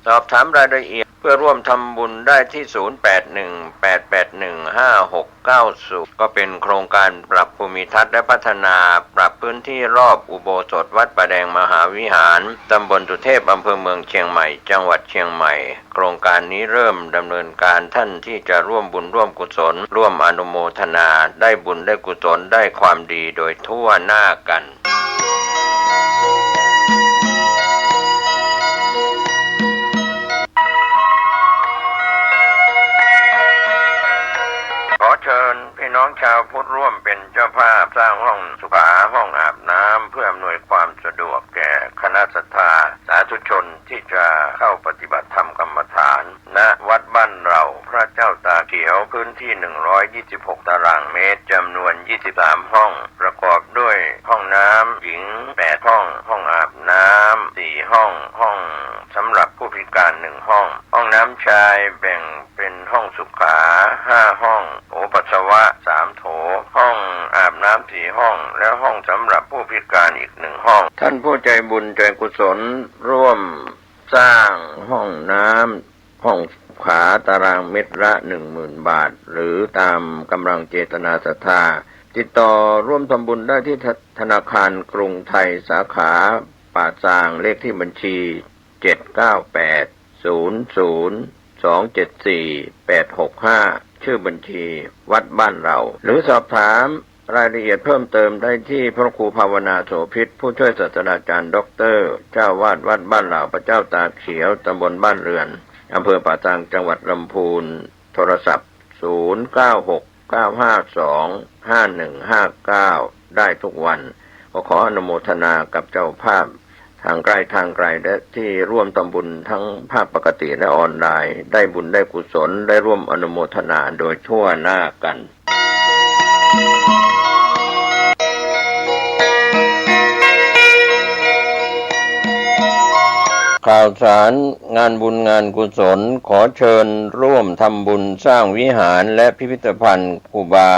สอบถามรายละเอียดเพื่อร่วมทำบุญได้ที่0818815690ก็เป็นโครงการปรับภูมิทัศน์และพัฒนาปรับพื้นที่รอบอุโบสถวัดประแดงมหาวิหารตำบลสุเทพอำเภอเมืองเชียงใหม่จังหวัดเชียงใหม่โครงการนี้เริ่มดำเนินการท่านที่จะร่วมบุญร่วมกุศลร่วมอนุโมทนาได้บุญได้กุศลได้ความดีโดยทั่วหน้ากันเชิญพี่น้องชาวพุทธร่วมเป็นเจ้าภาพสร้างห้องสุขาห้องอาบน้ำเพื่ออำนวยความสะดวกแก่คณะศรัทธาสาธุชนที่จะเข้าปฏิบัติธรรมกรรมฐานณวัดบ้านเราพระเจ้าตาเขียวพื้นที่126ตารางเมตรจำนวน23ห้องประกอบด้วยห้องน้ำหญิง8ห้องห้องอาบน้ำ4ห้องห้องสำหรับผู้พิการ1ห้องห้องน้ำชายแบ่งเป็นห้องสุขา5ห้องโถปัสสาวะ3โถห้องอาบน้ำ4ห้องและห้องสำหรับผู้พิการอีก1ห้องท่านผู้ใจบุญใจกุศลร่วมสร้างห้องน้ำห้องขาตารางเมตรละ 10,000 บาทหรือตามกำลังเจตนาศรัทธาติดต่อร่วมทำบุญได้ที่ธนาคารกรุงไทยสาขาป่าซางเลขที่บัญชี79800274865ชื่อบัญชีวัดบ้านเราหรือสอบถามรายละเอียดเพิ่มเติมได้ที่พระครูภาวนาโสภิตผู้ช่วยศาสตราจารย์ด็อกเตอร์เจ้าวาดวัดบ้านเราพระเจ้าตากเขียวตำบลบ้านเรือนอำเภอป่าซางจังหวัดลำพูนโทรศัพท์0969525159ได้ทุกวันขออนุโมทนากับเจ้าภาพทางไกลทางไกลและที่ร่วมทำบุญทั้งภาพปกติและออนไลน์ได้บุญได้กุศลได้ร่วมอนุโมทนาโดยทั่วหน้ากันข่าวสารงานบุญงานกุศลขอเชิญร่วมทำบุญสร้างวิหารและพิพิธภัณฑ์ครูบา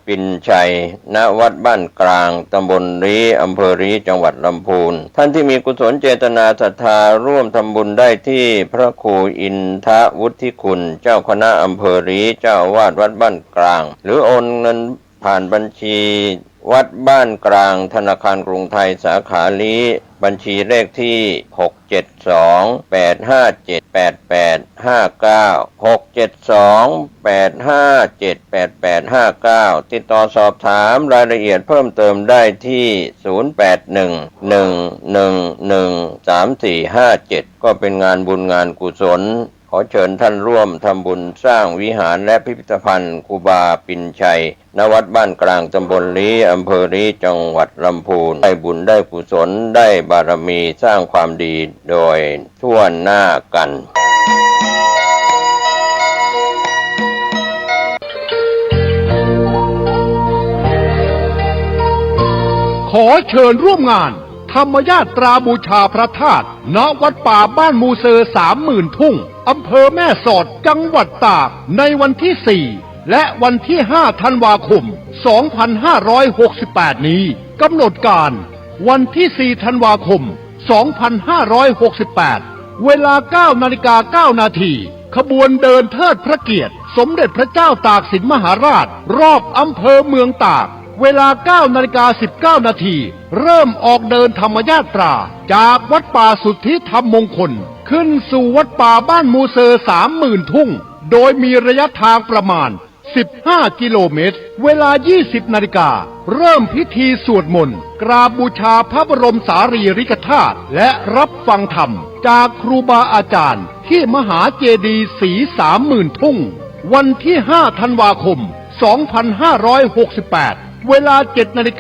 ปิ่นชัยณวัดบ้านกลางตำบลรีอำเภอรีจังหวัดลำพูนท่านที่มีกุศลเจตนาศรัทธาร่วมทำบุญได้ที่พระครูอินทวุฒิคุณเจ้าคณะอำเภอรีเจ้าอาวาสวัดบ้านกลางหรือโอนเงินผ่านบัญชีวัดบ้านกลางธนาคารกรุงไทยสาขาลีบัญชีเลขที่672857889ติดต่อสอบถามรายละเอียดเพิ่มเติมได้ที่0811113457ก็เป็นงานบุญงานกุศลขอเชิญท่านร่วมทำบุญสร้างวิหารและพิพิธภัณฑ์ครูบาปิ่นชัยณวัดบ้านกลางตำบลลีอำเภอลีจังหวัดลำพูนได้บุญได้กุศลได้บารมีสร้างความดีโดยทั่วหน้ากันขอเชิญร่วมงานธรรมญาตราบูชาพระธาตุณวัดป่าบ้านมูเซอร์30,000 ทุ่งอำเภอแม่สอดจังหวัดตากในวันที่4และวันที่5ธันวาคม2568นี้กำหนดการวันที่4ธันวาคม2568เวลา 9:09 นาทีขบวนเดินเทิดพระเกียรติสมเด็จพระเจ้าตากสินมหาราชรอบอำเภอเมืองตากเวลา 9:19 นาทีเริ่มออกเดินธรรมญาตราจากวัดป่าสุทธิธรรมมงคลขึ้นสู่วัดป่าบ้านมูเซอร์30,000 ทุ่งโดยมีระยะทางประมาณ15 กิโลเมตรเวลา 20 นาฬิกาเริ่มพิธีสวดมนต์กราบบูชาพระบรมสารีริกธาตุและรับฟังธรรมจากครูบาอาจารย์ที่มหาเจดีย์ศรี30,000 ทุ่งวันที่5ธันวาคม2568เวลา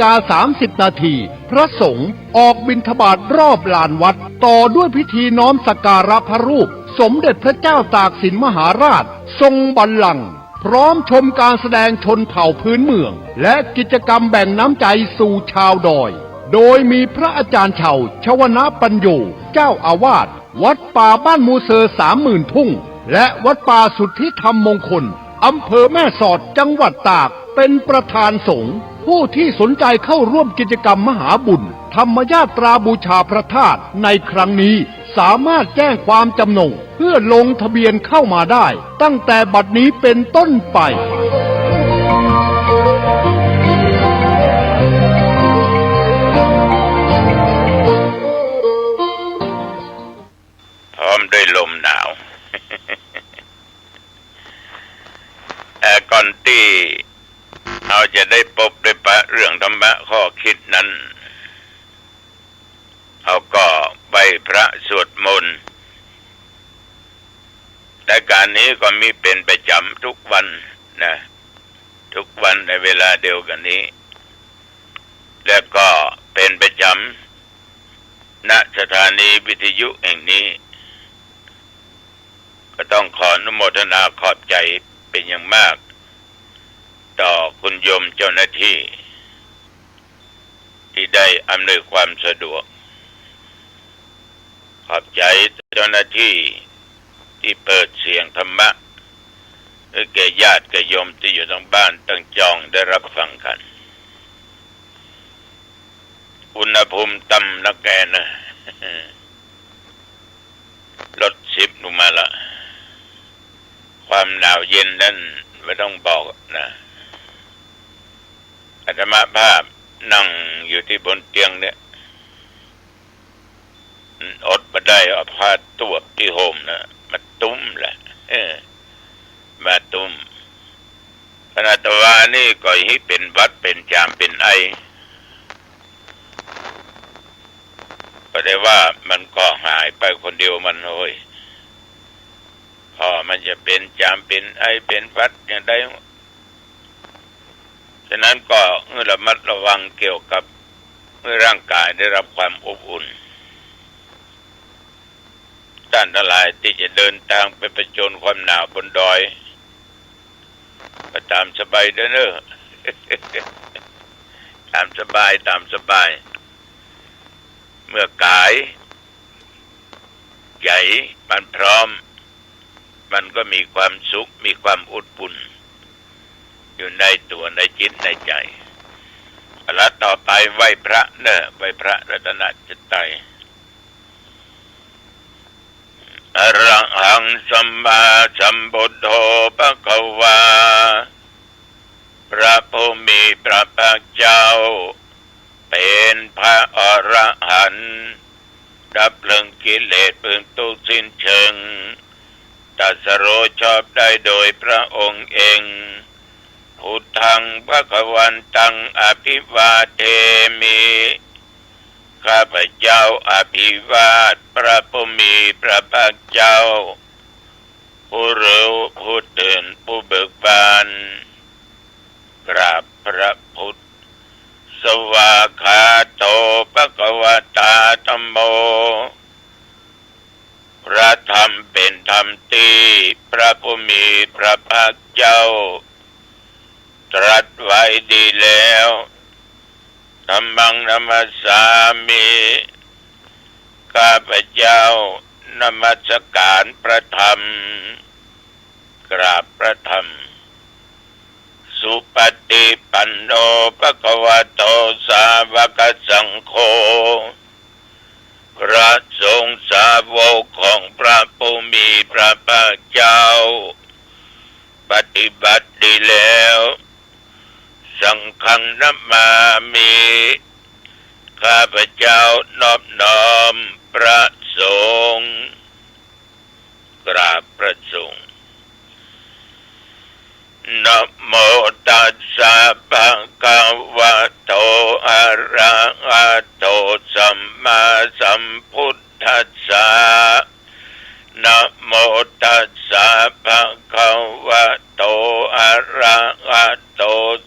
7:30 นาทีพระสงฆ์ออกบิณฑบาตรอบลานวัดต่อด้วยพิธีน้อมสักการะพระรูปสมเด็จพระเจ้าตากสินมหาราชทรงบัลลังก์พร้อมชมการแสดงชนเผ่าพื้นเมืองและกิจกรรมแบ่งน้ำใจสู่ชาวดอยโดยมีพระอาจารย์เฉาชวนะปัญโยเจ้าอาวาสวัดป่าบ้านมูเซอร์30,000 ทุ่งและวัดป่าสุทธิธรรมมงคลอำเภอแม่สอดจังหวัดตากเป็นประธานสงฆ์ผู้ที่สนใจเข้าร่วมกิจกรรมมหาบุญธรรมญาตราบูชาพระธาตุในครั้งนี้ สามารถแจ้งความจำนงเพื่อลงทะเบียนเข้ามาได้ตั้งแต่บัดนี้เป็นต้นไปพร้อมด้วยลมหนาว ก่อนที่เราจะได้พบได้ปะเรื่องธรรมะข้อคิดนั้นเราก็ไปพระสวดมนต์แต่การนี้ก็มีเป็นประจำทุกวันนะทุกวันในเวลาเดียวกันนี้แล้วก็เป็นประจำณสถานีวิทยุแห่งนี้ก็ต้องขออนุโมทนาขอบใจเป็นอย่างมากต่อคุณโยมเจ้าหน้าที่ที่ได้อำนวยความสะดวกขอบใจเจ้าหน้าที่ที่เปิดเสียงธรรมะให้แก่ญาติแก่โยมที่อยู่ทางบ้านตั้งจองได้รับฟังกันอุณหภูมิต่ำนักแกนะลด10ลงมาละความหนาวเย็นนั้นไม่ต้องบอกนะอาตมาภาพนั่งอยู่ที่บนเตียงเนี่ยอดมาได้เอาผ้าตัวที่ห่มนะมาตุ้มแหละมาตุ้มขณะตะวันนี่ก็ให้เป็นวัดเป็นจามเป็นไอก็ได้ว่ามันก็หายไปคนเดียวมันโอ้ยพอมันจะเป็นจามเป็นไอเป็นวัดอย่างใดฉะนั้นก็ระมัดระวังเกี่ยวกับเมื่อร่างกายได้รับความอบอุ่นท่านทั้งหลายที่จะเดินทางไปประจนความหนาวบนดอยก็ตามสบายเด้อเนอะตามสบายเมื่อกายใหญ่มันพร้อมมันก็มีความสุขมีความอบอุ่นอยู่ในตัวในจิตในใจแล้วต่อไปไหว้พระเนอะไหว้พระรัตนตรัยอรหังสัมมาสัมพุทโธภควาพระผู้มีพระภาคเจ้าเป็นพระอรหันต์ดับเพลิงกิเลสเบื้องทุกสิ้นเชิงตรัสรู้ชอบได้โดยพระองค์เองพุทธังภวันตังอภิวาเทมิข้าพเจ้าอภิวาทพระผู้มีพระภาคเจ้าผู้รู้ผู้ตื่นผู้เบิกบานกราบพระพุทธสวากขาโตภควตาธัมโมพระธรรมเป็นธรรมที่พระผู้มีพระภาคเจ้าตรัสไว้ดีแล้วธัมมังนัมสสามิข้าพเจ้านมัสการพระธรรมกราบพระธรรมสุปฏิปันโนภควโตสาวกสังโฆพระสงฆ์สาวกของพระผู้มีพระภาคเจ้าปฏิบัติดีแล้วสังฆังนัมมามิข้าพเจ้านอบน้อมพระสงฆ์กราบพระสงฆ์นะโมตัสสะภะคะวะโตอะระหะโตสัมมาสัมพุทธัสสะนะโมตัสสะภะคะวะโตอะระหะโต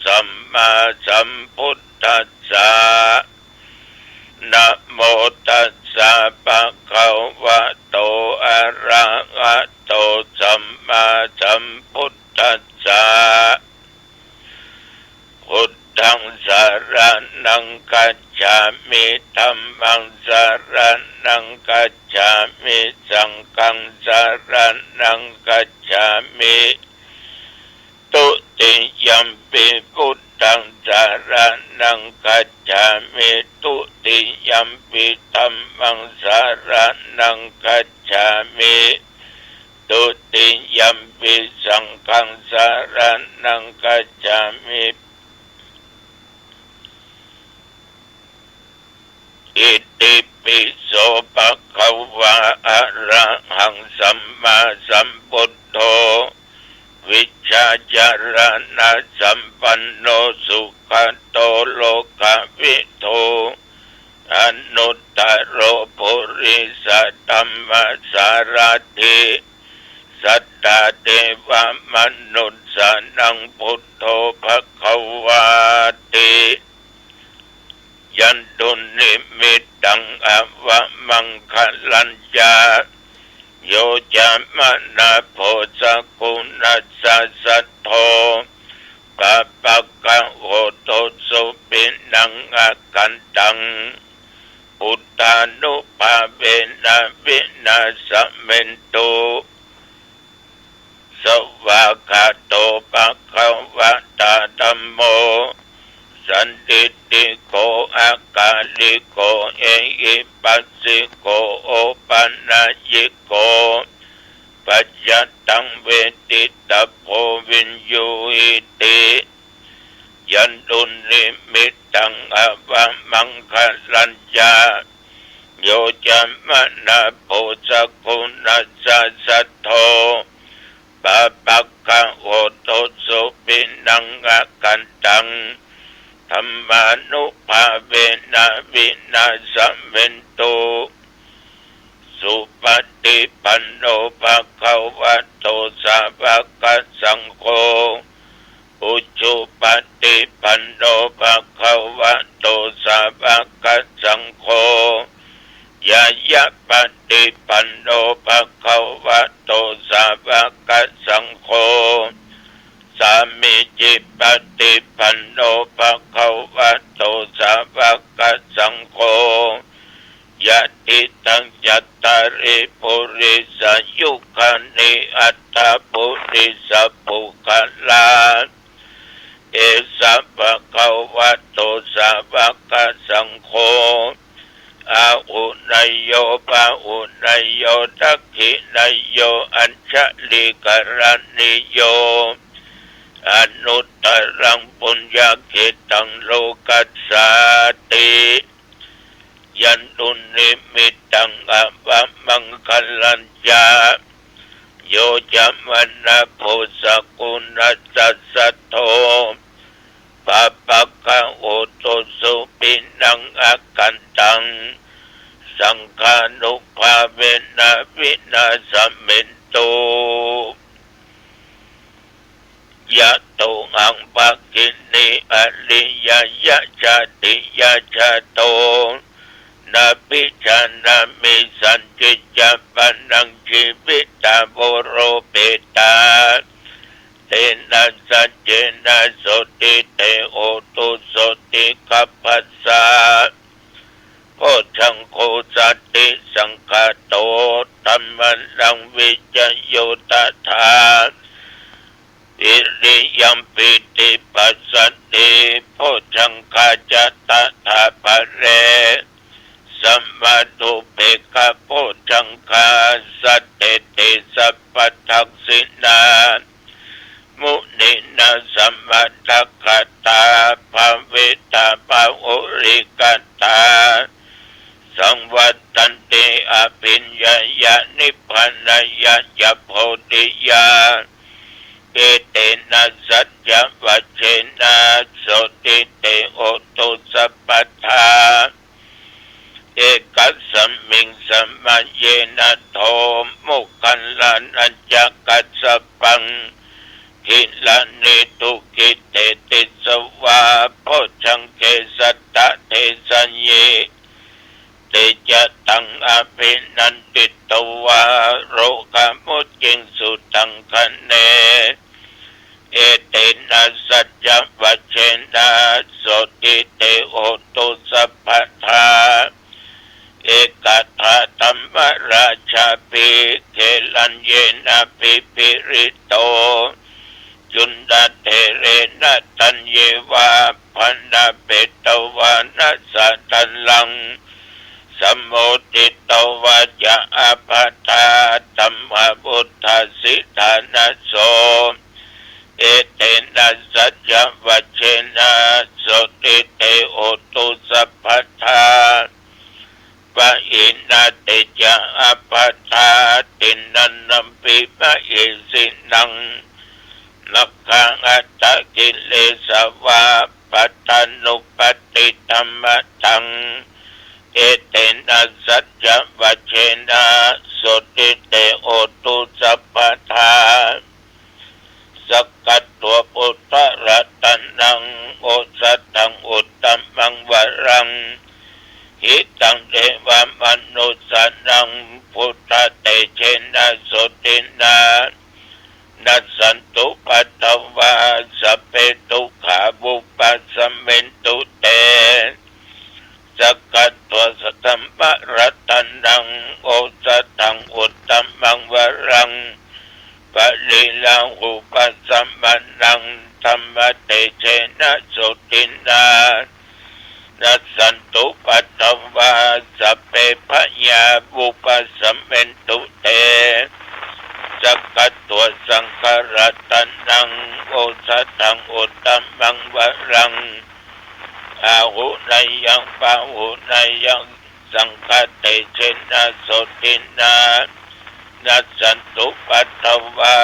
สัมมาสัมพุทธัสสะนะโมตัสสะภะคะวะโตอะระหะโตสัมมาสัมพุทธัสสะพุทธังสรณังคัจฉามิธัมมังสรณังคัจฉามิสังฆังสรณังคัจฉามิตุ ติยัมปิพุทธังสารนังคัจฉามิตุติยัมปิธัมมังสารนังคัจฉามิตุติยัมปิสังฆังสารนังคัจฉามิอิติปิโสภะคะวะอะระหังสัมมาสัมพุทโธวิชชาจารณะสัมปันโนสุขโตโลกวิโทอนุตตโรปุริสธัมมสารถิสัตตเทวมนุษย์สานังพุทโธภคะวาติยันตุนิมิตตังอวะมังคลัญญาโยจามนาโพสกุณัสสะสัทโธปะปะกะโหโตสุปินังอากันตังอุตตานุภาเวนะวินาสเมนตุสวากาโตภะคะวะตาธัมโมสันติติโกอากาลิโกเอหิปัสสิโกโอปันนายิโกปัจจตังเวทิตาโพวินยูหิติยันตุนิมิตตังอวะมังคลัญญาโยจามนาโพสกุณัสสะสัทโธปะปะกะโหโตสุปินังอากันตังธรรมานุภาเวนะวินาสเมนตุสุปฏิปันโนภะคะวะโตสาวกสังโฆอุชุปฏิปันโนภะคะวะโตสาวกสังโฆยายะปฏิปันโนภะคะวะโตสาวกสังโฆสามิจิปฏิปันโนภะคะวะโตสาวกสังโฆยะติตังจัตตาริปุริสยุคานิอัตถปุริสปุคลาเอสัพพะคะวะโตสาวกสังโฆอาอุนยโยปะอุนยโยทักขินยโยอัญชลิกรณิโยอนุตตรังปุญญเขตังโลกัสสาติยันตุนิมิตตังอวะมังคลัญญาโยจามนาโพสกุณัสสะสัทโธปะปะกะโหโตสุปินังอากันตังสังฆานุภาเวนะวินาสเมนตุยะโตหังภคินิอริยยะชาติยะชาโตนาปิชานามิสันจิจาปันนังชีวิตาโบโรเปตาเตนะสัจเจนะโสติเตโอตุโสติกัปปัสสะโพชังโคสัตติสังฆโตธัมมันังวิจโยตถาอิริยัมปิติปัสสติโพชังคาจตถาภเรสัมมาตุเปกะโพชังคาสัตเตติสัพพทักษินามุนินาสัมมาทัคคตาภเวตาภาอุริกตาสังวัตตันติอภิญญายะนิพพานายะยะโพธิยาเอเตนะสัจจวัชเชนะโสติเตโอตุสัพพทาเอกัสสมิงสัมมาเยนะโทมุขันลานัญจกัสสปังกิลานิทุกิเตติสวาโพชังเกสัตตะเทสัญเยเตจะตังอภินันติตวาโรกามุจิงสุตังคะเนเอเตนะสัจจวัชเชนะโสติเตโอตุสัพพทาเอกทาธัมมราชาภิเขลัญเยนะภิริโตเ ยุนดาเทเรนะตัญเยวาพันดาเปตวานะสัตันลังสมุติตวาจะอาปาตาตัมมบุตตสิทานะโสเอเตนะสัจจวัชเชนะโสติเตโอตุสัพพทาปะอินาเตจะอาปาตาตินันนัมปิปะเอสินังนักขังอัตตกิเลสวาปัตตานุปติธรรมตังเอเตนะสัจจวัชเชนะโสติเตโอตุสัพพทาสกัดตัวปุตตะรัตนังโอสัตตังอุตตมังวรังหิตังเทวมนุสสนังพุทธเตเชนะโสตินานัสสันตุปัตตวาสัพเพทุกขาบุปปัสสมเมนตุเตสกัดตัวสัตตัมปะรัตนังโอสัตตังอุตตมังวรังปะลีลังอุปัสสมนังธรรมเตเชนะโสตินานัสสันตุปัตตวาสัพเพพยาบุปปัสสมเมนตุเตสกัดตัวสังขารตันนังโอสัตตังอุตตมังวรังอาหุนายังปาหุนายังสังฆเตเชนะโสตินานัสสันตุปัตตวา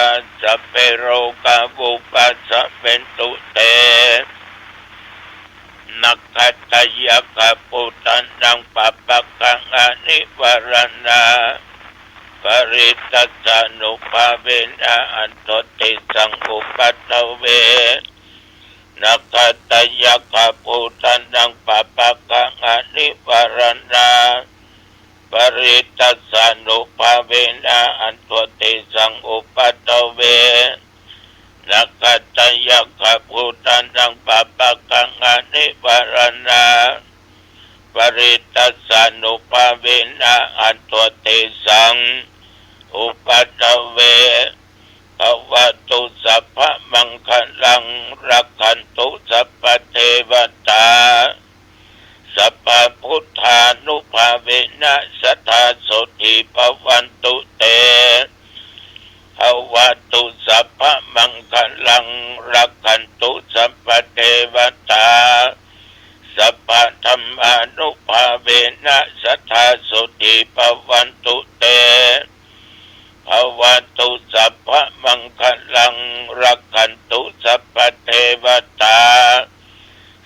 สัพเพโรกาบุปปัสสมเมนตุเตนักขัตตยะกะปุตันนังปัปปะกังอนิวรณาปริตัสสะนุภาเวนะอันโตติสังอุปัตตเวนักขัตตยะกะปุตันนังปัปปะกังอนิวรณาปริตัสสะนุภาเวนะอันโตติสังอุปัตตเวนักขัตตยะกะปุตันนังปัปปะกังอนิวรณาปริตัสสะนุภาเวนะอันโตติสังอุปัตตเวภวตุสัพพะมังคลังรักขันตุสัพพะเทวตาสัพพะพุทธานุภาเวนะสัทธาโสติภวันตุเตภวตุสัพพะมังคลังรักขันตุสัพพะเทวตาสัพพะธรรมานุภาเวนะสัทธาโสติภวันตุเตภวตุสัพพะมังคลังรักขันตุสัพพะเทวตา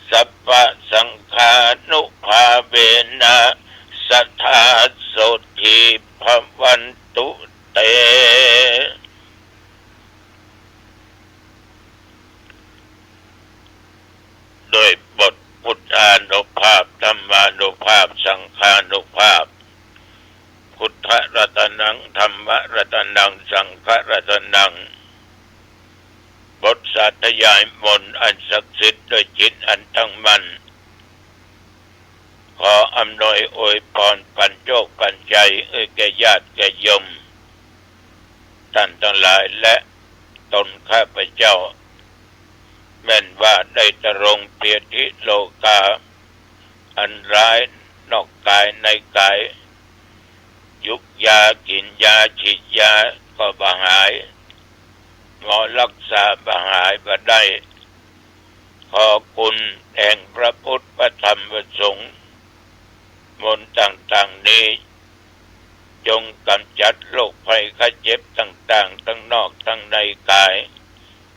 สัพพะสังฆานุภาเวนะสัทธาโสติภวันตุเตโดยบทพุทธานุภาพธรรมานุภาพสังฆานุภาพพุทธรัตนังธรรมรัตนังสังฆรัตนังบทสาธยายมนต์อันศักดิ์สิทธิ์ด้วยจิตอันตั้งมั่นขออำนวยอวยพรปัญโชคปัญใจแก่ญาติแก่โยมท่านทั้งหลายและตนข้าพเจ้าแม้นว่าได้ตรงเพียรทิโลกาอันร้ายนอกกายในกายยุกยากินยาฉีดยาก็บ่หายหมอรักษาบ่หายบ่ได้ขอคุณแห่งพระพุทธพระธรรมพระสงฆ์มนต์ต่างๆนี้จงกำจัดโรคภัยไข้เจ็บต่างๆทั้งนอกทั้งในกาย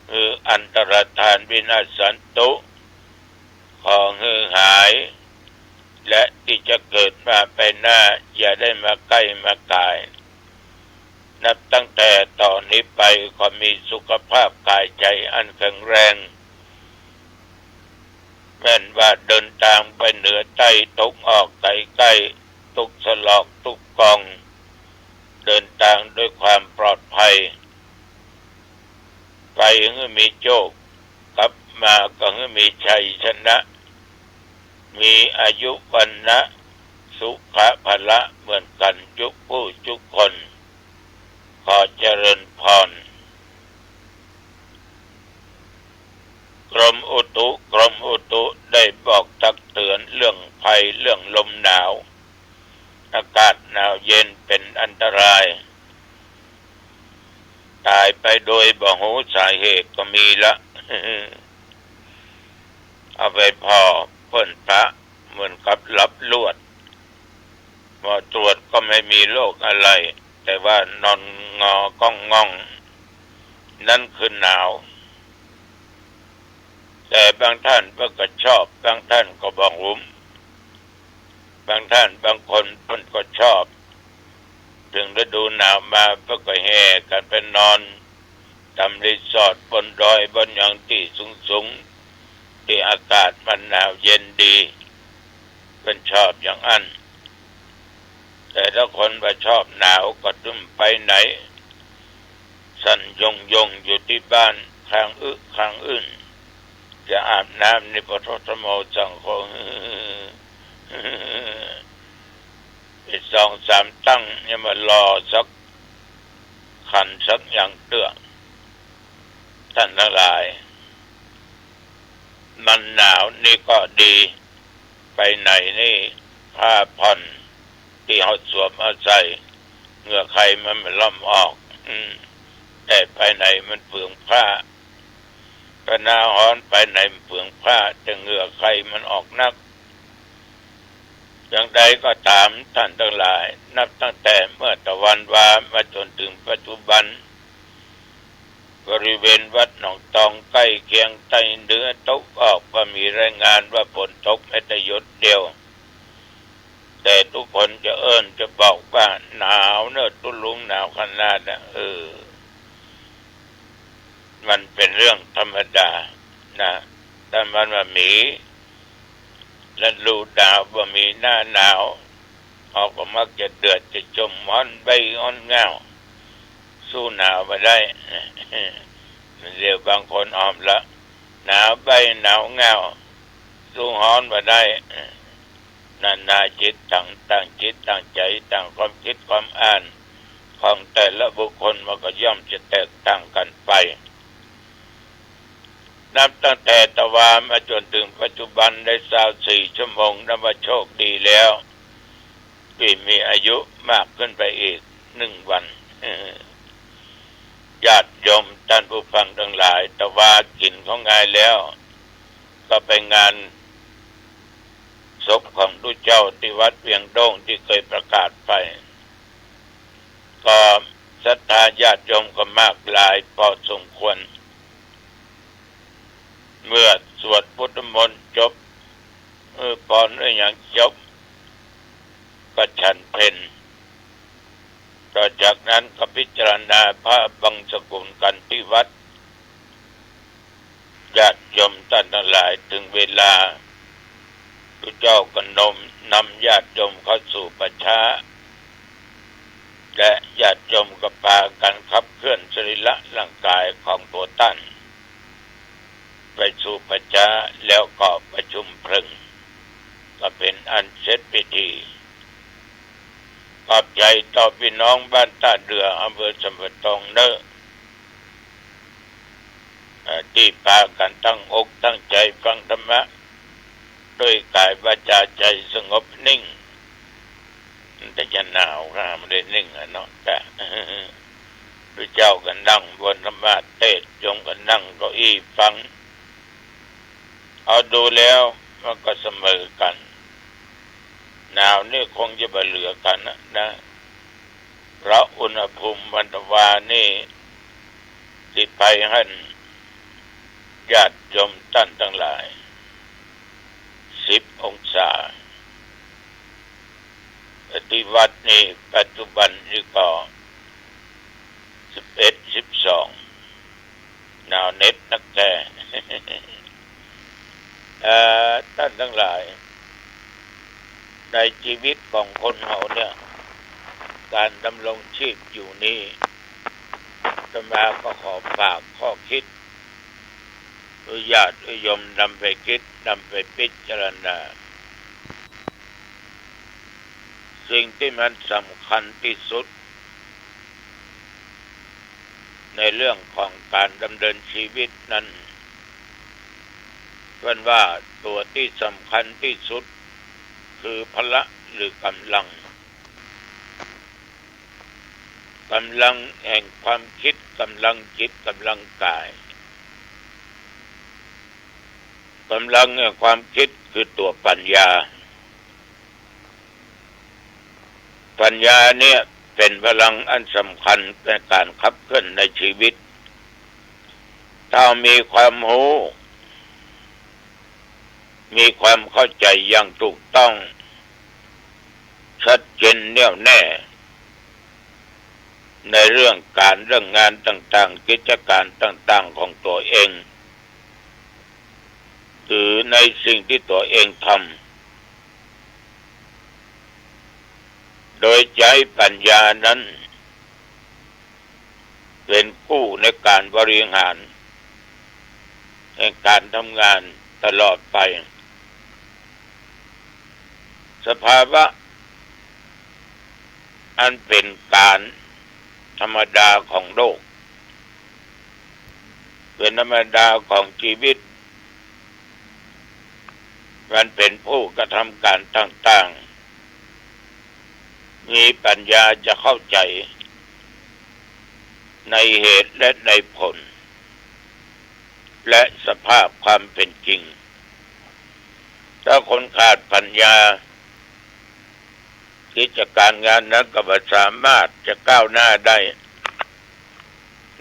คืออันตรธานวินาศสันตุขอฮือหายและที่จะเกิดมาไปหน้าอย่าได้มาใกล้มากายนับตั้งแต่ตอนนี้ไปขอมีสุขภาพกายใจอันแข็งแรงแม้นว่าเดินทางไปเหนือใต้ตกออกไกลใกล้ทุกสลอกทุกกองเดินทางด้วยความปลอดภัยไปให้มีโชคกลับมาก็ให้มีชัยชนะมีอายุวันนะสุขะพละเหมือนกันทุกผู้ทุกคนขอเจริญพร ได้บอกตักเตือนเรื่องภัยเรื่องลมหนาวอากาศหนาวเย็นเป็นอันตรายตายไปโดยบ่รู้สาเหตุก็มีละ เอาไปพอเพิ่นพระเหมือนกับรับลวดหมอตรวจก็ไม่มีโรคอะไรแต่ว่านอนงอก้องง่องนั่นคือหนาวแต่บางท่านก็ชอบบางท่านก็บอกรุมบางท่านบางคนเพิ่นก็ชอบถึงฤดูหนาวมาก็แห่กันไปนอนทำรีสอร์ทบนดอยบนอย่างที่สูงๆที่อากาศมันหนาวเย็นดีเป็นชอบอย่างอันแต่ถ้าคนว่าชอบหนาวก็ตึมไปไหนสั่นยงอยู่ที่บ้านข้างข้างอื่นจะอาบน้ำในปฐมโมจังคงไป2-3ตั้งเนี่ยมารอสักขันสักอย่างเตื้อท่านทั้งหลายมันหนาวนี่ก็ดีไปไหนนี่ผ้าผ่อนที่เขาสวมเอาใส่เหงื่อใครมันล่อมออกแต่ไปไหนมันเปลืองผ้าก็หน้าร้อนไปไหนมันเปลืองผ้าแต่เหงื่อใครมันออกนักอย่างใดก็ตามท่านทั้งหลายนับตั้งแต่เมื่อตะวันวามาจนถึงปัจจุบันบริเวณวัดหนองตองใกล้เคียงใต้เหนือตกออกก็มีรายงานว่าฝนตกไม่ได้หยุดเดียวแต่ทุกคนจะบอกว่าหนาวเนอะตุลุงหนาวขนาดนะมันเป็นเรื่องธรรมดานะแต่มันว่ามีฤดูหนาวว่ามีหน้าหนาวออกก็มักจะเดือดจะจมฮ้อนใบฮ้อนเงาสู้หนาวมาได้ เดี๋ยวบางคนอ้อมละหนาวใบหนาวเงาสู้ฮ้อนมาได้นาจิตต่างจิตต่างใจต่างความคิดความอ่านของแต่ละบุคคลมันก็ย่อมจะแตกต่างกันไปนับตั้งแต่ตะวามาจนถึงปัจจุบันได้24 ชั่วโมงนับว่าโชคดีแล้วที่มีอายุมากขึ้นไปอีก1 วันญาติโยมท่านผู้ฟังทั้งหลายตะวากินของงายแล้วก็ไปงานศพของทุเจ้าที่วัดเวียงโด่งที่เคยประกาศไปก็ศรัทธาญาติโยมก็มากหลายพอสมควรเมื่อสวดพุทธมนต์จบพรด้วยอย่างจบก็ฉันเพลต่อจากนั้นก็พิจารณาพระบังสกุลกันที่วัดญาติโยมท่านทั้งหลายถึงเวลาพระเจ้าก็นำญาติโยมเข้าสู่ปัจฉาและญาติโยมก็พากันขับเคลื่อนสรีระร่างกายของตัวท่านไปสู่ปัจฉาแล้วก็ประชุมเพลิงก็เป็นอันเสร็จพิธีขอบใจต่อพี่น้องบ้านตาเดืออำเภอสัมปทองเนอะที่พากันตั้งอกตั้งใจฟังธรรมะด้วยกายวาจาใจสงบนิ่งแต่จะหนาวไม่ได้นิ่งเนาะแต่พระเจ้าก็นั่งบนธรรมะเทศโยมก็นั่งเก้าอี้ฟังเอาดูแล้วมันก็เสมอกันหนาวนี่คงจะเหลือกันนะเพราะอุณหภูมิวันวานี่ที่ไปให้ญาติโยมท่านทั้งหลาย10 องศาที่วัดนี่ปัจจุบันนี่ก็11-12หนาวเน็ตนักแท้ ท่านทั้งหลายในชีวิตของคนเฮาเนี่ยการดำรงชีพอยู่นี้อาตมาก็ขอฝากข้อคิดญาติโยมนำไปคิดนำไปพิจารณาสิ่งที่มันสำคัญที่สุดในเรื่องของการดำเนินชีวิตนั้น เป็นว่าตัวที่สำคัญที่สุดคือพละหรือกำลังแห่งความคิดกำลังจิตกำลังกายกำลังแห่งความคิดคือตัวปัญญาเนี่ยเป็นพลังอันสำคัญในการขับเคลื่อนในชีวิตถ้ามีความรู้มีความเข้าใจอย่างถูกต้องชัดเจนแน่วแน่ในเรื่องงานต่างๆกิจการต่างๆของตัวเองหรือในสิ่งที่ตัวเองทำโดยใช้ปัญญานั้นเป็นกู้ในการบริหารในการทำงานตลอดไปสภาวะอันเป็นการธรรมดาของโลกเป็นธรรมดาของชีวิตมันเป็นผู้กระทำการต่างๆมีปัญญาจะเข้าใจในเหตุและในผลและสภาพความเป็นจริงถ้าคนขาดปัญญากิจการงานนั้นก็ไม่สามารถจะก้าวหน้าได้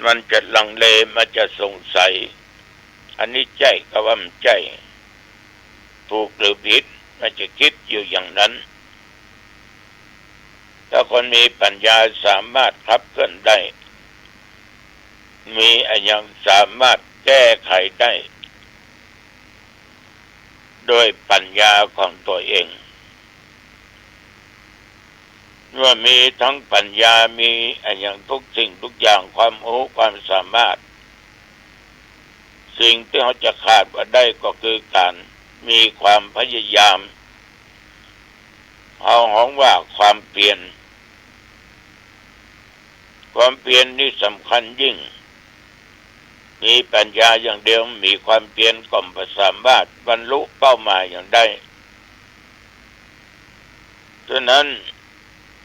มันจะลังเลมันจะสงสัยอันนี้ใจก็ว่ามันใจถูกหรือผิดมันจะคิดอยู่อย่างนั้นถ้าคนมีปัญญาสามารถขับเคลื่อนได้มีอะไรอย่างสามารถแก้ไขได้โดยปัญญาของตัวเองเมื่อมีทั้งปัญญามีอะไรอย่างทุกสิ่งทุกอย่างความรู้ความสามารถสิ่งที่เขาจะขาดว่าได้ก็คือการมีความพยายามเอาหองว่าความเปลี่ยนนี่สำคัญยิ่งมีปัญญาอย่างเดียวมีความเปลี่ยนก็ไม่สามารถบรรลุเป้าหมายอย่างใดฉะนั้น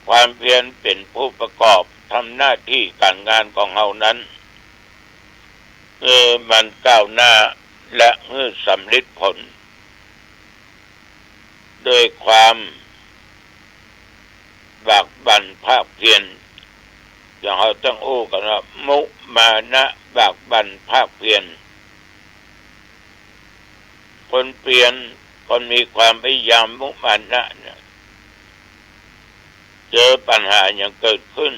ความเพียรเป็นผู้ประกอบทำหน้าที่การงานของเรานั้นมันก้าวหน้าและสำเร็จผลโดยความบากบั่นภาคเพียรอย่างเราต้องอู้กันว่ามุมานะบากบั่นภาคเพียรคนเปลี่ยนคนมีความพยายามมุมานะเนี่ยเจอปัญหาอย่างเกิดขึ้น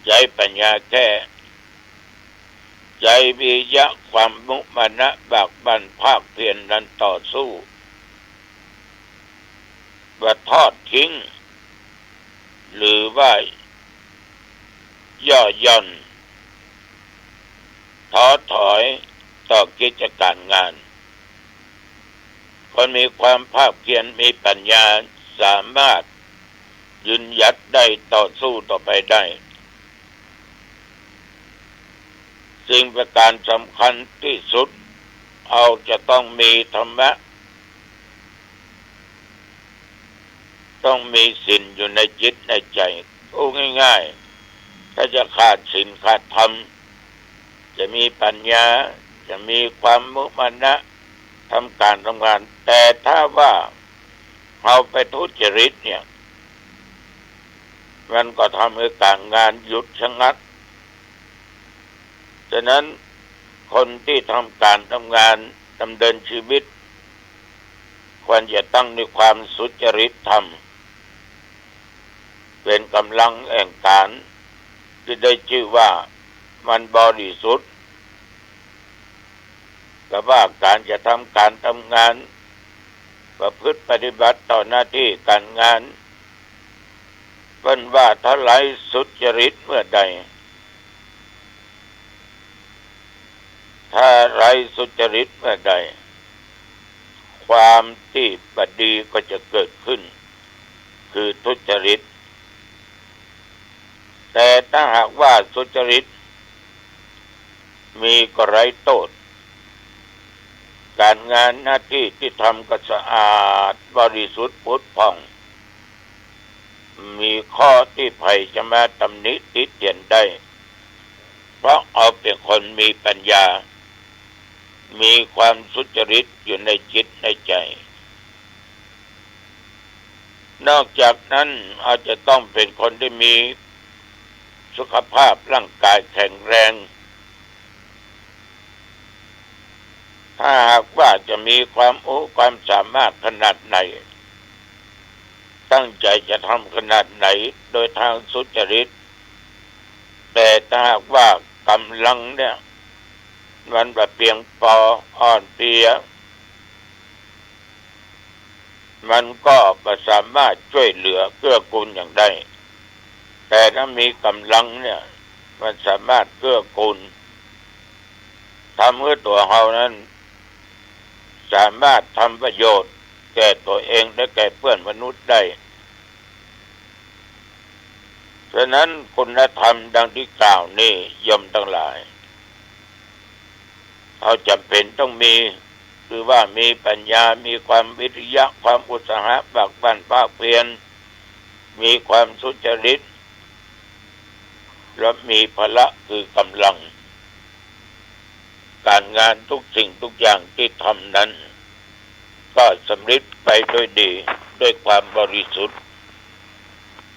ใช้ปัญญาแก้ใช้วิริยะความมุมานะบากบั่นภาคเพียรนั้นต่อสู้ว่าทอดทิ้งหรือว่าย่อหย่อนท้อถอยต่อกิจการงานคนมีความภาคเพียรมีปัญญาสามารถยืนหยัดได้ต่อสู้ต่อไปได้สิ่งประการสำคัญที่สุดเอาจะต้องมีธรรมะต้องมีศีลอยู่ในจิตในใจอู้ง่ายๆถ้าจะขาดศีลขาดธรรมจะมีปัญญาจะมีความมุมานะทำการทำงานแต่ถ้าว่าเอาไปทุจริตเนี่ยมันก็ทำให้การงานหยุดชะงักฉะนั้นคนที่ทำการทำงานดำเนินชีวิตควรจะตั้งในความสุจริตธรรมเป็นกำลังแห่งการที่ได้ชื่อว่ามันบริสุทธิ์กับว่าการจะทำการทำงานประพฤติปฏิบัติต่อหน้าที่การงานเป็นว่าถ้าไร้สุจริตเมื่อใดถ้าไร้สุจริตเมื่อใดความที่บดีก็จะเกิดขึ้นคือทุจริตแต่ถ้าหากว่าสุจริตมีก็ไร้โทษ การงานหน้าที่ที่ทำก็สะอาดบริสุทธิ์ผุดผ่องมีข้อที่ไผ่จะมาตำหนิติเตียนได้เพราะเอาเป็นคนมีปัญญามีความสุจริตอยู่ในจิตในใจนอกจากนั้นอาจจะต้องเป็นคนที่มีสุขภาพร่างกายแข็งแรงถ้าหากว่าจะมีความสามารถขนาดไหนตั้งใจจะทำขนาดไหนโดยทางสุจริตแต่ถ้าหากว่ากำลังเนี่ยมันแบบเพียงพออ่อนเพลียมันก็ไม่สามารถช่วยเหลือเกื้อกูลอย่างใดแต่ถ้ามีกำลังเนี่ยมันสามารถเกื้อกูลทำให้ตัวเรานั้นสามารถทำประโยชน์แก่ตัวเองและแก่เพื่อนมนุษย์ได้ฉะนั้นคุณธรรมดังที่กล่าวนี้โยมทั้งหลายเราจำเป็นต้องมีคือว่ามีปัญญามีความวิริยะความอุตสาหะบากบั่นภาคเพียรมีความสุจริตและมีพละคือกำลังการงานทุกสิ่งทุกอย่างที่ทำนั้นก็สำเร็จไปด้วยดีด้วยความบริสุทธิ์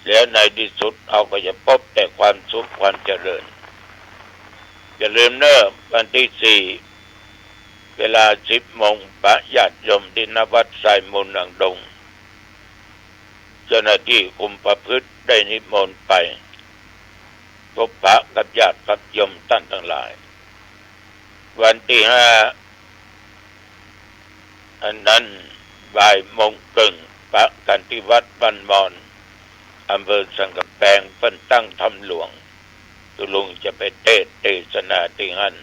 แล้วในที่สุดเราก็จะพบแต่ความสุขความเจริญอย่าลืมเนอะวันที่4เวลา10 โมงพระญาติโยมที่ณวัดไซมูลหลังดงเจ้าหน้าที่คุมประพฤติได้นิมนต์ไปพบพระกับญาติกับโยมท่านทั้งหลายวันที่5อันนั้นบ่ายโมงครึ่งพระกันที่วัดบ้านมอนอำเภอสังกะแปงเพิ่นตั้งธรรมหลวงตุลุงจะไปเทศนาที่นั่น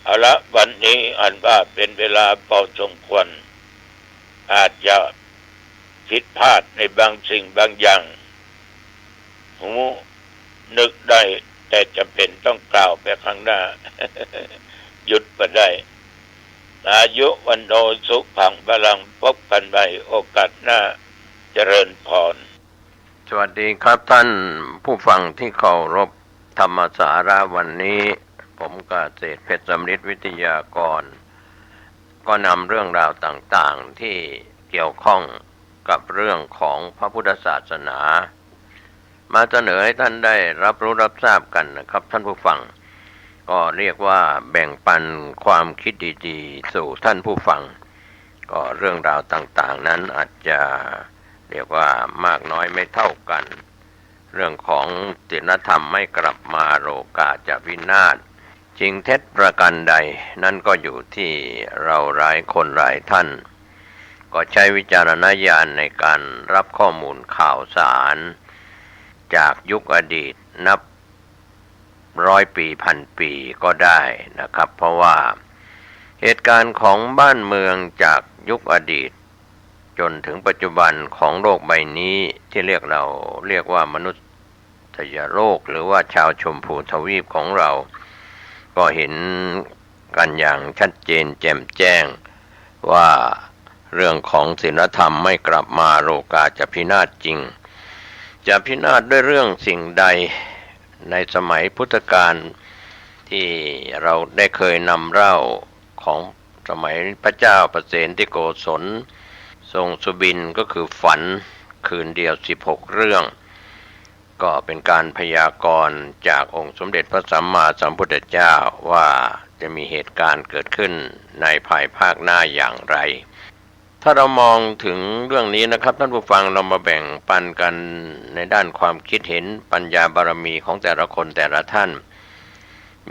เอาละวันนี้อันว่าเป็นเวลาพอสมควรอาจจะผิดพลาดในบางสิ่งบางอย่างหูนึกได้แต่จำเป็นต้องกล่าวไปข้างหน้า หยุดไปได้อายุวันโนสุขังพลังพบกันใหม่โอกาสหน้าเจริญพรสวัสดีครับท่านผู้ฟังที่เคารพธรรมสาระวันนี้ผมเกษตรเพชรสำริดวิทยากรก็นำเรื่องราวต่างๆที่เกี่ยวข้องกับเรื่องของพระพุทธศาสนามาเสนอให้ท่านได้รับรู้รับทราบกันนะครับท่านผู้ฟังก็เรียกว่าแบ่งปันความคิดดีๆสู่ท่านผู้ฟังก็เรื่องราวต่างๆนั้นอาจจะเรียกว่ามากน้อยไม่เท่ากันเรื่องของศีลธรรมไม่กลับมาโลกาจะวินาศจริงเท็จประการใดนั่นก็อยู่ที่เราหลายคนหลายท่านก็ใช้วิจารณญาณในการรับข้อมูลข่าวสารจากยุคอดีตนับ100 ปีพันปีก็ได้นะครับเพราะว่าเหตุการณ์ของบ้านเมืองจากยุคอดีตจนถึงปัจจุบันของโลกใบนี้ที่เรียกว่ามนุษยโลกหรือว่าชาวชมพูทวีปของเราก็เห็นกันอย่างชัดเจนแจ่มแจ้งว่าเรื่องของศีลธรรมไม่กลับมาโลกาจะพินาศจริงจะพินาศด้วยเรื่องสิ่งใดในสมัยพุทธกาลที่เราได้เคยนำเล่าของสมัยพระเจ้าประเสนที่โกศลทรงสุบินก็คือฝันคืนเดียว16 เรื่องก็เป็นการพยากรณ์จากองค์สมเด็จพระสัมมาสัมพุทธเจ้าว่าจะมีเหตุการณ์เกิดขึ้นในภายภาคหน้าอย่างไรถ้าเรามองถึงเรื่องนี้นะครับท่านผู้ฟังเรามาแบ่งปันกันในด้านความคิดเห็นปัญญาบารมีของแต่ละคนแต่ละท่าน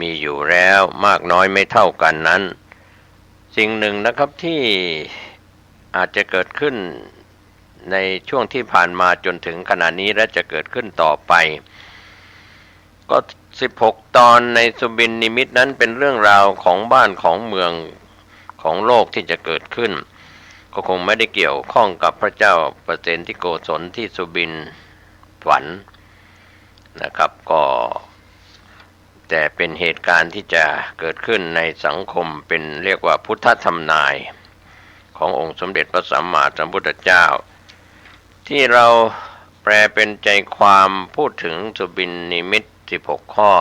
มีอยู่แล้วมากน้อยไม่เท่ากันนั้นสิ่งหนึ่งนะครับที่อาจจะเกิดขึ้นในช่วงที่ผ่านมาจนถึงขณะนี้และจะเกิดขึ้นต่อไปก็16 ตอนในสุบินนิมิตนั้นเป็นเรื่องราวของบ้านของเมืองของโลกที่จะเกิดขึ้นก็คงไม่ได้เกี่ยวข้องกับพระเจ้าประเสนที่โกศลที่สุบินฝันนะครับก็แ แต่เป็นเหตุการณ์ที่จะเกิดขึ้นในสังคมเป็นเรียกว่าพุทธธรรมนายขององค์สมเด็จพระสัมมาสัมพุทธเจ้าที่เราแปลเป็นใจความพูดถึงสุบินนิมิต16ข้อ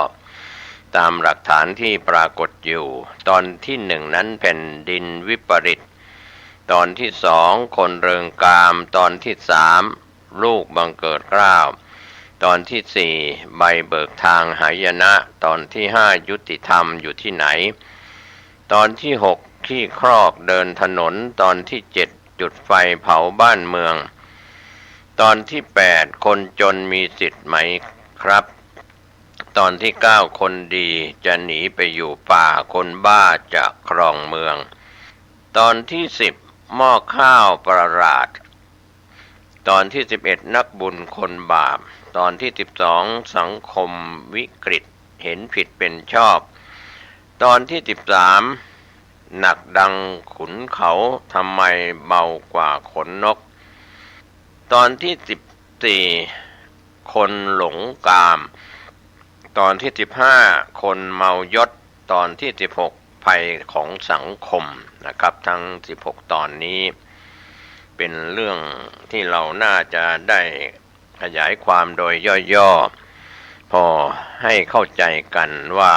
ตามหลักฐานที่ปรากฏอยู่ตอนที่1นั้นแผ่นดินวิปริตตอนที่2คนเริงกามตอนที่3ลูกบังเกิดเกล้าตอนที่4ใบเบิกทางหายนะตอนที่5ยุติธรรมอยู่ที่ไหนตอนที่6ขี้ครอกเดินถนนตอนที่7จุดไฟเผาบ้านเมืองตอนที่8คนจนมีสิทธิ์ไหมครับตอนที่9คนดีจะหนีไปอยู่ป่าคนบ้าจะครองเมืองตอนที่10หม้อข้าวประหลาดตอนที่11นักบุญคนบาปตอนที่12สังคมวิกฤตเห็นผิดเป็นชอบตอนที่13หนักดังขุนเขาทำไมเบากว่าขนนกตอนที่14คนหลงกามตอนที่15คนเมายศตอนที่16ภัยของสังคมนะครับทั้ง16ตอนนี้เป็นเรื่องที่เราน่าจะได้ขยายความโดยย่อๆพอให้เข้าใจกันว่า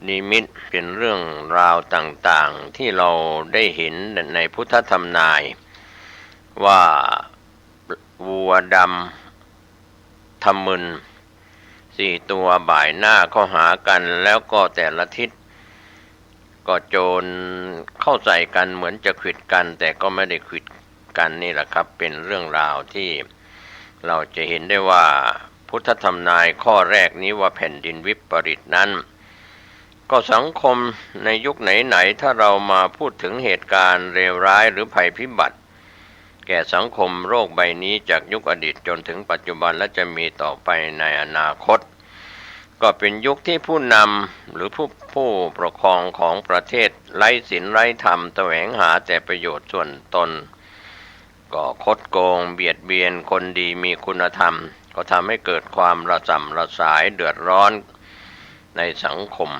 นิมิตเป็นเรื่องราวต่างๆที่เราได้เห็นในพุทธธรรมนายว่าวัวดำทำมึน4ตัวบ่ายหน้าเข้าหากันแล้วก็แต่ละทิศก็โจรเข้าใส่กันเหมือนจะขวิดกันแต่ก็ไม่ได้ขวิดกันนี่แหละครับเป็นเรื่องราวที่เราจะเห็นได้ว่าพุทธธรรมนายข้อแรกนี้ว่าแผ่นดินวิปริตนั้นก็สังคมในยุคไหนๆถ้าเรามาพูดถึงเหตุการณ์เลวร้ายหรือภัยพิบัติแก่สังคมโลกใบนี้จากยุคอดีตจนถึงปัจจุบันและจะมีต่อไปในอนาคตก็เป็นยุคที่ผู้นำหรือผู้ปกครองของประเทศไร้ศีลไร้ธรรมแสวงหาแต่ประโยชน์ส่วนตนก็คดโกงเบียดเบียนคนดีมีคุณธรรมก็ทำให้เกิดความระส่ำระสายเดือดร้อนในสังคม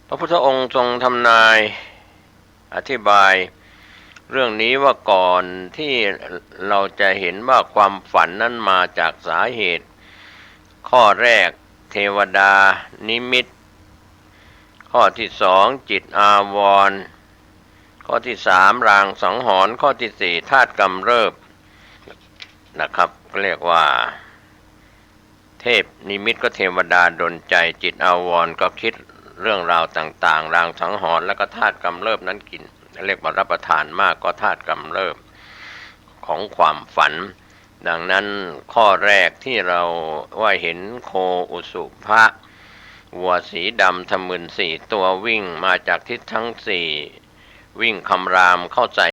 พระพุทธองค์ทรงทำนายอธิบายเรื่องนี้ว่าก่อนที่เราจะเห็นว่าความฝันนั้นมาจากสาเหตุข้อแรกเทวดานิมิตข้อที่2จิตอาวรณ์ข้อที่3รางสังหรณ์ข้อที่4ธาตุกำเริบนะครับเรียกว่าเทพนิมิตก็เทวดาดลใจจิตอาวรณ์ก็คิดเรื่องราวต่างๆรางสังหรณ์แล้วก็ธาตุกำเริบนั้นกินเรียกว่ารับประทานมากก็ธาตุกำเริบของความฝันดังนั้นข้อแรกที่เราว่าเห็นโคอุสุภะวัวสีดำทะมึน4ตัววิ่งมาจากทิศทั้ง4วิ่งคำรามเข้าใส่